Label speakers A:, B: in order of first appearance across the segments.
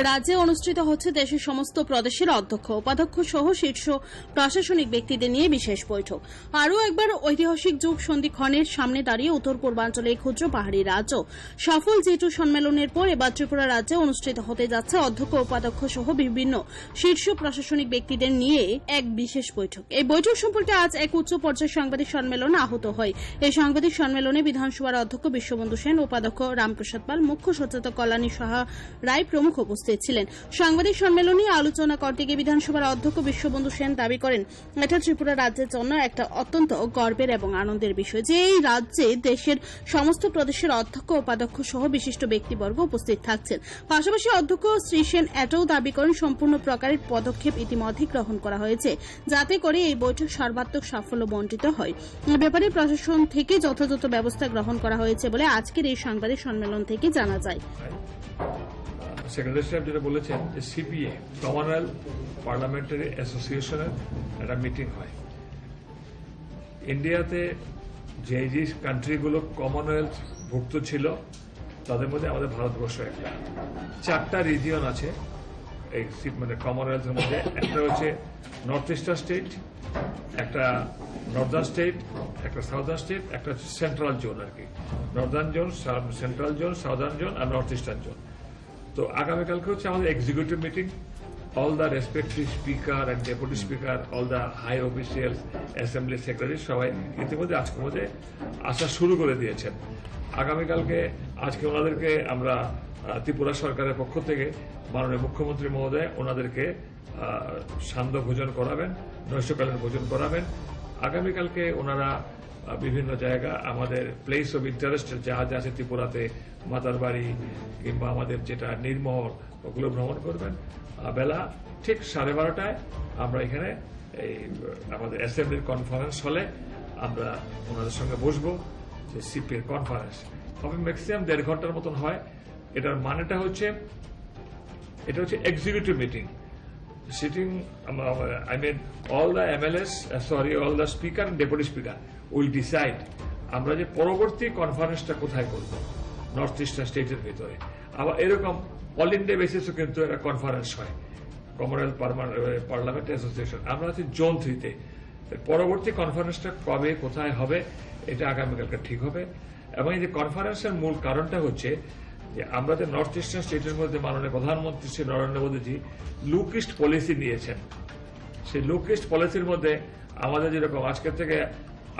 A: রাজ্যে অনুষ্ঠিত হচ্ছে দেশের সমস্ত প্রদেশের অধ্যক্ষ উপাধ্যক্ষ সহ শীর্ষ প্রশাসনিক ব্যক্তিদের নিয়ে বিশেষ বৈঠক। আরও একবার ঐতিহাসিক যুগ সন্ধিক্ষণের সামনে দাঁড়িয়ে উত্তর পূর্বাঞ্চলে ক্ষুদ্র পাহাড়ি রাজ্য সফল জেটু সম্মেলনের পর এবার ত্রিপুরা রাজ্যে অনুষ্ঠিত হতে যাচ্ছে অধ্যক্ষ উপাধ্যক্ষ সহ বিভিন্ন শীর্ষ প্রশাসনিক ব্যক্তিদের নিয়ে এক বিশেষ বৈঠক। এই বৈঠক সম্পর্কে আজ এক উচ্চ পর্যায়ের সাংবাদিক সম্মেলন আহত হয়। এই সাংবাদিক সম্মেলনে বিধানসভার অধ্যক্ষ বিশ্ববন্ধু সেন, উপাধ্যক্ষ রামপ্রসাদ পাল, মুখ্য সচেতক কল্যাণী সাহা রায় প্রমুখ উপস্থিত ছিলেন। সাংবাদিক সম্মেলনে আলোচনা করতে গিয়ে বিধানসভার অধ্যক্ষ বিশ্ববন্ধু সেন দাবি করেন, এটা ত্রিপুরা রাজ্যের জন্য একটা অত্যন্ত গর্বের এবং আনন্দের বিষয় যে এই রাজ্যে দেশের সমস্ত প্রদেশের অধ্যক্ষ উপাধ্যক্ষ সহ বিশিষ্ট ব্যক্তিবর্গ উপস্থিত থাকছেন। পাশাপাশি অধ্যক্ষ শ্রী সেন এটাও দাবি করেন সম্পূর্ণ প্রকারের পদক্ষেপ ইতিমধ্যে গ্রহণ করা হয়েছে যাতে করে এই বৈঠক সর্বাত্মক সাফল্য বণ্টিত হয়। এ ব্যাপারে প্রশাসন থেকে যথাযথ ব্যবস্থা গ্রহণ করা হয়েছে বলে আজকের এই সাংবাদিক সম্মেলন থেকে জানা যায়।
B: সেক্রেটারি সাহেব যেটা বলেছেন যে সিপিএ কমনওয়েলথ পার্লামেন্টারি অ্যাসোসিয়েশনের একটা মিটিং হয় ইন্ডিয়াতে। যে যে কান্ট্রিগুলো কমনওয়েলথ ভুক্ত ছিল তাদের মধ্যে আমাদের ভারতবর্ষ একটা। 4টা রিজিয়ন আছে এই মানে কমনওয়েলথের মধ্যে। একটা হচ্ছে নর্থ ইস্টার্ন স্টেট, একটা নর্দার্ন স্টেট, একটা সাউদার্ন স্টেট, একটা সেন্ট্রাল জোন আর কি। Northern zone, central zone, southern zone আর নর্থ ইস্টার্ন জোন। তো আগামীকালকে হচ্ছে আমাদের executive meeting. All the respective speaker and deputy speaker, all the high officials, assembly secretary সবাই ইতিমধ্যে আজকের মধ্যে আসা শুরু করে দিয়েছেন। আগামীকালকে আজকে ওনাদেরকে আমরা ত্রিপুরা সরকারের পক্ষ থেকে মাননীয় মুখ্যমন্ত্রী মহোদয় ওনাদেরকে সান্ধ্য ভোজন করাবেন, নৈশকালীন ভোজন করাবেন। আগামীকালকে ওনারা বিভিন্ন জায়গা আমাদের প্লেস অফ ইন্টারেস্ট যা যা আছে ত্রিপুরাতে, মাতার বাড়ি কিংবা আমাদের যেটা নির্মহল, ওগুলো ভ্রমণ করবেন। বেলা ঠিক 12:30টায় আমরা এখানে এই আমাদের অ্যাসেম্বলির কনফারেন্স হলে আমরা ওনাদের সঙ্গে বসবো। যে সিপির কনফারেন্স হবে ম্যাক্সিমাম 1.5 ঘন্টার মতন হয়। এটার মানেটা হচ্ছে এটা হচ্ছে executive meeting. Sitting, I mean, all the MLS, all the speaker and deputy speaker will decide আমরা যে পরবর্তী কনফারেন্সটা কোথায় করব নর্থ ইস্টার্ন স্টেটের ভিতরে। আবার এরকম অল ইন্ডিয়া বেসিসও কিন্তু একটা কনফারেন্স হয় কমনওয়েলথ পার্লামেন্ট অ্যাসোসিয়েশন। আমরা আছি জোন 3-তে। পরবর্তী কনফারেন্সটা কবে কোথায় হবে এটা আগামীকালকে ঠিক হবে। এবং এই যে কনফারেন্সের মূল কারণটা হচ্ছে যে আমরা যে নর্থ ইস্টার্ন স্টেটের মধ্যে মাননীয় প্রধানমন্ত্রী শ্রী নরেন্দ্র মোদীজি লুক ইস্ট পলিসি নিয়েছেন। সেই লুক ইস্ট পলিসির মধ্যে আমাদের যেরকম আজকের থেকে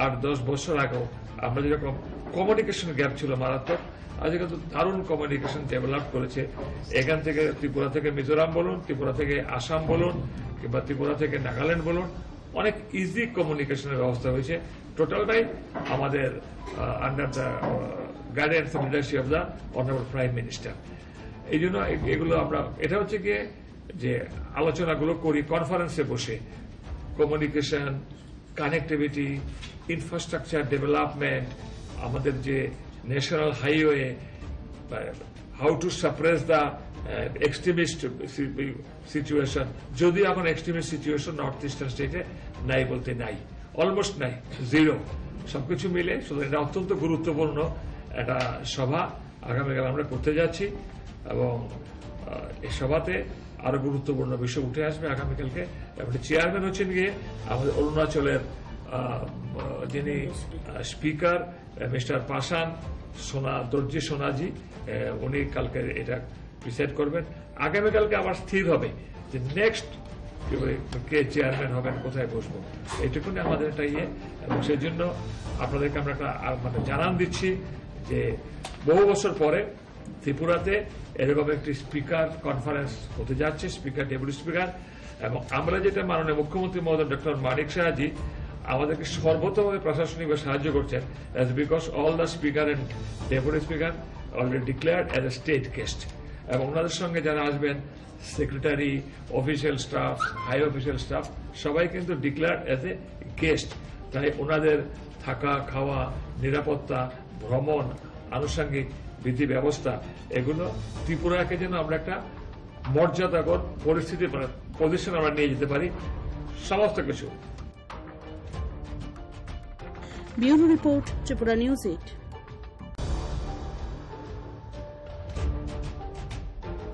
B: 8-10 বছর আগেও আমরা যেরকম কমিউনিকেশন গ্যাপ ছিল মারাত্মক, আজকে কিন্তু দারুণ কমিউনিকেশন ডেভেলপ করেছে। এখান থেকে ত্রিপুরা থেকে মিজোরাম বলুন, ত্রিপুরা থেকে আসাম বলুন কিংবা ত্রিপুরা থেকে নাগাল্যান্ড বলুন, অনেক ইজি কমিউনিকেশনের ব্যবস্থা হয়েছে। টোটালটাই আমাদের under the guidance of leadership of the honourable prime minister. এই জন্য এগুলো আমরা এটা হচ্ছে গিয়ে যে আলোচনাগুলো করি কনফারেন্সে বসে। কমিউনিকেশন, কানেক্টিভিটি, ইনফ্রাস্ট্রাকচার ডেভেলপমেন্ট, আমাদের যে national highway, how to suppress the extremist situation. যদি এখন এক্সট্রিমিস্ট সিচুয়েশন নর্থ ইস্টার্ন স্টেটে নাই বলতে নাই, অলমোস্ট নাই, জিরো। সবকিছু মিলে শুধু এটা অত্যন্ত গুরুত্বপূর্ণ একটা সভা আগামীকাল আমরা করতে যাচ্ছি। এবং এই সভাতে আরো গুরুত্বপূর্ণ বিষয় উঠে আসবে আগামীকালকে। এবং চেয়ারম্যান হচ্ছেন গিয়ে আমাদের অরুণাচলের যিনি স্পিকার মিস্টার পাশান দর্জি সোনাজি, উনি কালকে এটা ডিসাইড করবেন। আগামীকালকে আবার স্থির হবে যে নেক্সট কে চেয়ারম্যান হবেন, কোথায় বসবো, এইটুকুনি আমাদের একটা ইয়ে। এবং সেই জন্য আপনাদেরকে আমরা একটা মানে জানান দিচ্ছি যে বহু বছর পরে ত্রিপুরাতে এরকম একটি স্পিকার কনফারেন্স হতে যাচ্ছে, স্পিকার ডেপুটি স্পিকার। এবং আমরা যেটা মাননীয় মুখ্যমন্ত্রী মহোদয় ডক্টর মানিক শাহজি আমাদেরকে সর্বতভাবে প্রশাসনিকভাবে সাহায্য করছেন, because all the speaker and deputy speaker already declared as a state guest. এবং ওনাদের সঙ্গে যারা আসবেন secretary, official staff, high official staff সবাই কিন্তু ডিক্লেয়ার্ড অ্যাজ এ গেস্ট। তাই ওনাদের থাকা, খাওয়া, নিরাপত্তা, ভ্রমণ, আনুষঙ্গিক বিধি ব্যবস্থা, এগুলো ত্রিপুরাকে যেন আমরা একটা মর্যাদাকর পরিস্থিতি পজিশন আমরা নিয়ে যেতে পারি সমস্ত কিছু।
A: Bureau report, Tripura news 8।